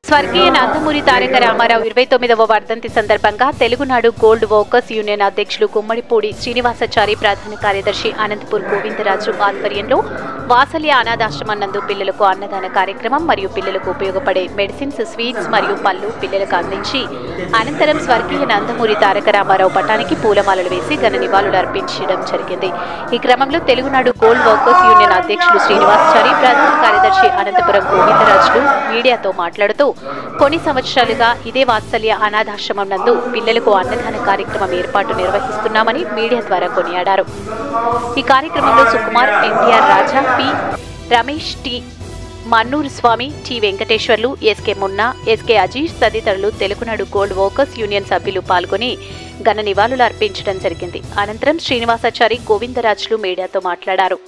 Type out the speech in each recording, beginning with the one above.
స్వర్గీయ నందమూరి తారక రామారావు 29వ వర్ధంతి సందర్భంగా తెలుగునాడు గోల్డ్ వర్కర్స్ యూనియన్ అధ్యక్షులు గుమ్మడిపూడి శ్రీనివాసాచారి, ప్రధాన కార్యదర్శి అనంతపూర్ గోవిందరాజు ఆధ్వర్యంలో వాసల్య అనాథాశ్రమం నందు పిల్లలకు అన్నదాన కార్యక్రమం మరియు పిల్లలకు ఉపయోగపడే మెడిసిన్స్, స్వీట్స్ మరియు పళ్ళు పిల్లలకు అందించి అనంతరం స్వర్గీయ నందమూరి తారక రామారావు పటానికి పూలమాలలు వేసి ఘన నివాళులు అర్పించడం జరిగింది. ఈ క్రమంలో తెలుగునాడు గోల్డ్ వర్కర్స్ యూనియన్ అధ్యక్షులు శ్రీనివాసాచారి, ప్రధాన కార్యదర్శి అనంతపురం గోవిందరాజులు మీడియాతో మాట్లాడుతూ కొన్ని సంవత్సరాలుగా ఇదే వాత్సల్య అనాథాశ్రమం నందు పిల్లలకు అన్నదాన కార్యక్రమం ఏర్పాటు నిర్వహిస్తున్నామని మీడియా ద్వారా కొనియాడారు. ఈ కార్యక్రమంలో Sukumar, NTR Raja, P Ramesh, T Mannuru Swamy, T Venkateswarlu, SK Munna, SK Ajeesh తదితరులు తెలుగునాడు గోల్డ్ వర్కర్స్ యూనియన్ సభ్యులు పాల్గొని ఘన నివాళులు అర్పించడం జరిగింది. అనంతరం శ్రీనివాసాచారి, గోవిందరాజులు మీడియాతో మాట్లాడారు.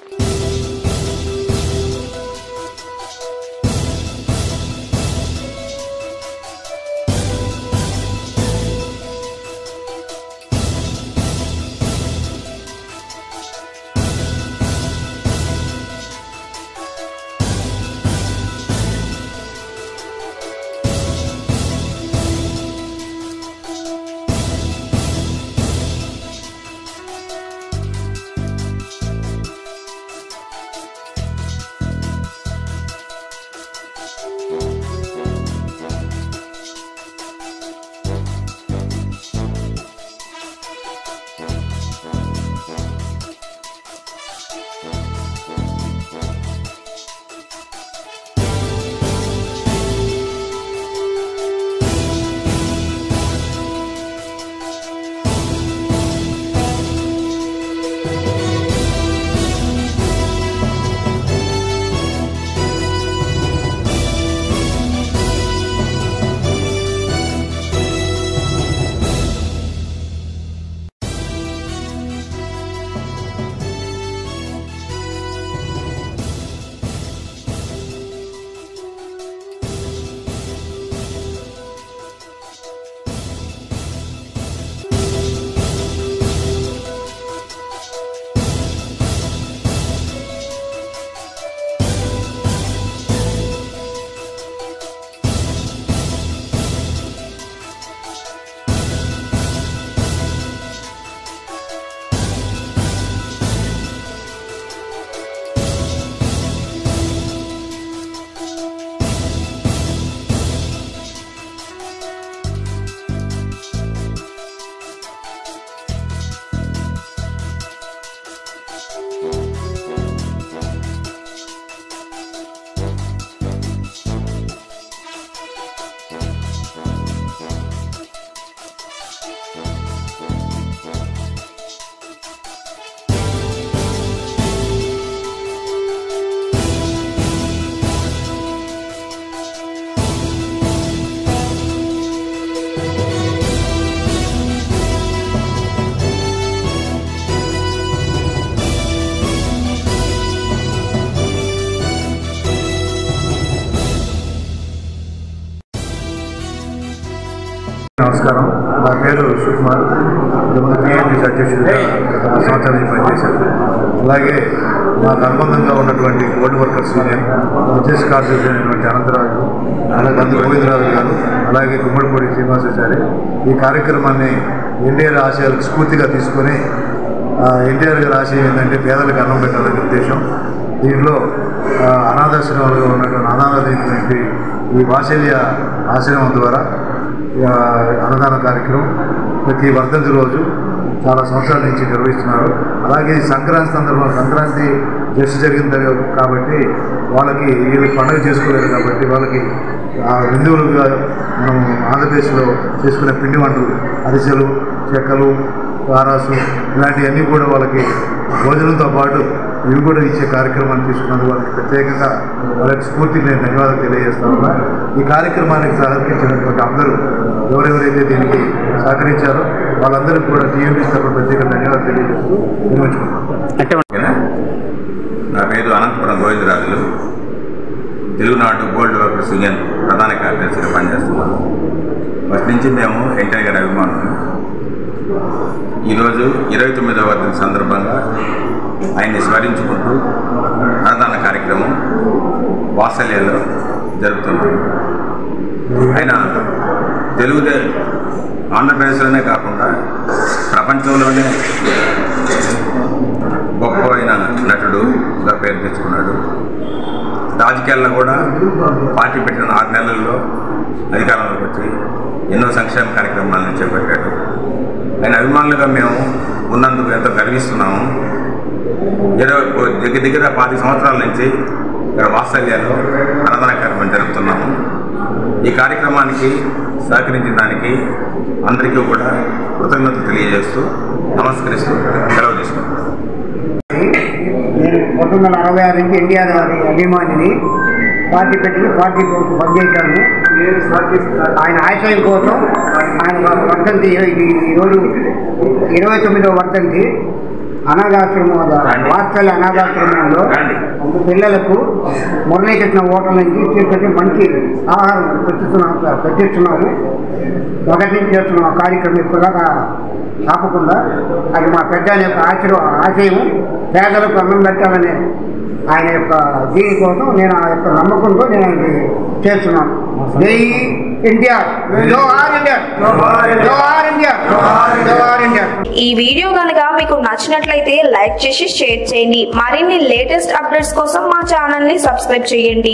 నమస్కారం. నా పేరు సుకుమార్. టీఎన్టీసీ అధ్యక్షుడిగా సంవత్సరం నుంచి పనిచేశాను. అలాగే నాకు అనుబంధంగా ఉన్నటువంటి గోల్డ్ వర్కర్స్ యూనియన్ అధ్యక్ష కార్యదర్శి అయినటువంటి అనంతరాజు, అలాగే గోవిందరాజు గారు, అలాగే గుమ్మడిపూడి శ్రీనివాసాచారి ఈ కార్యక్రమాన్ని ఎన్టీఆర్ ఆశయాలకు స్ఫూర్తిగా తీసుకొని ఎన్టీఆర్ గారి ఆశయం ఏంటంటే పేదలకు అన్నం పెట్టాలనే ఉద్దేశం. దీనిలో అనాథాశ్రమాలుగా ఉన్నటువంటి అనాథమైనటువంటి ఈ వాత్సల్య ఆశ్రమం ద్వారా అన్నదాన కార్యక్రమం ప్రతి వర్ధంతి రోజు చాలా సంవత్సరాల నుంచి నిర్వహిస్తున్నారు. అలాగే సంక్రాంతి సందర్భంగా సంక్రాంతి జస్ట్ జరిగింది కాబట్టి వాళ్ళకి వీళ్ళు పండుగ చేసుకోలేదు కాబట్టి వాళ్ళకి హిందువులుగా మనం ఆంధ్రప్రదేశ్లో చేసుకునే పిండి వంటలు, అరిసెలు, చెక్కలు, కారాసు ఇలాంటివన్నీ కూడా వాళ్ళకి భోజనంతో పాటు ఇవి కూడా ఇచ్చే కార్యక్రమాన్ని తీసుకున్నందుకు వాళ్ళకి ప్రత్యేకంగా వాళ్ళకి స్ఫూర్తికి నేను ధన్యవాదాలు తెలియజేస్తా ఉన్నా. ఈ కార్యక్రమానికి సహకరించినటువంటి అందరూ ఎవరెవరైతే దీనికి సహకరించారో వాళ్ళందరికీ కూడా టీఎంపీసీ తరఫున ప్రత్యేక ధన్యవాదాలు తెలియజేస్తూ నిర్వహించుకుంటాం. నా పేరు Anantapuram Govindarajulu. Telugunadu gold workers union ప్రధాన కార్యదర్శిగా పనిచేస్తున్నాను. ఫస్ట్ నుంచి మేము ఎన్టీఆర్ గారి అభిమానులు. ఈరోజు 29వ వర్ధంతి సందర్భంగా ఆయన్ని స్మరించుకుంటూ అన్నదాన కార్యక్రమం వాత్సల్యలో జరుపుతున్నాం. ఆయన ఆంధ్రప్రదేశ్లోనే కాకుండా ప్రపంచంలోనే గొప్ప అయిన నటుడుగా పేరు తెచ్చుకున్నాడు. రాజకీయాల్లో కూడా పార్టీ పెట్టిన 6 నెలల్లో అధికారంలోకి వచ్చి ఎన్నో సంక్షేమ కార్యక్రమాలను చేపట్టాడు. ఆయన అభిమానులుగా మేము ఉన్నందుకు ఎంతో గర్విస్తున్నాము. దగ్గర 10 సంవత్సరాల నుంచి ఇక్కడ వాత్సల్యాలో అన్నదాన కార్యక్రమం జరుపుతున్నాము. ఈ కార్యక్రమానికి సహకరించిన దానికి అందరికీ కూడా కృతజ్ఞతలు తెలియజేస్తూ నమస్కరిస్తూ సెలవు తీసుకుంటాను. నేను 1966 నుంచి ఎన్టీఆర్ గారి అభిమానిని. పార్టీ పెట్టి పార్టీ కోసం పనిచేశాను. ఆయన ఆశయం కోసం ఆయన వర్ధంతి ఈరోజు 29వ వర్ధంతి వాత్సల్య అనాథాశ్రమంలో పిల్లలకు మురళీకృష్ణ హోటల్ నుంచి తీసుకొచ్చి మంచి ఆహారం పెట్టిస్తున్నాము. మొదటి నుంచి చేస్తున్నాం ఆ కార్యక్రమం ఇప్పుడుగా ఆపకుండా. అది మా పెద్ద యొక్క ఆశయం పేదలకు అన్నం పెట్టాలనే ఆయన యొక్క దీనికోసం నేను ఆ యొక్క నమ్మకంతో నేను ఆయనకి చేస్తున్నాను. జై ఎన్టీఆర్, జోహార్ ఎన్టీఆర్, జోహార్ ఎన్టీఆర్, జోహార్ ఎన్టీఆర్. ఈ వీడియో కనుక మీకు నచ్చినట్లయితే లైక్ చేసి షేర్ చేయండి. మరిన్ని లేటెస్ట్ అప్డేట్స్ కోసం మా ఛానల్ ని సబ్స్క్రైబ్ చేయండి.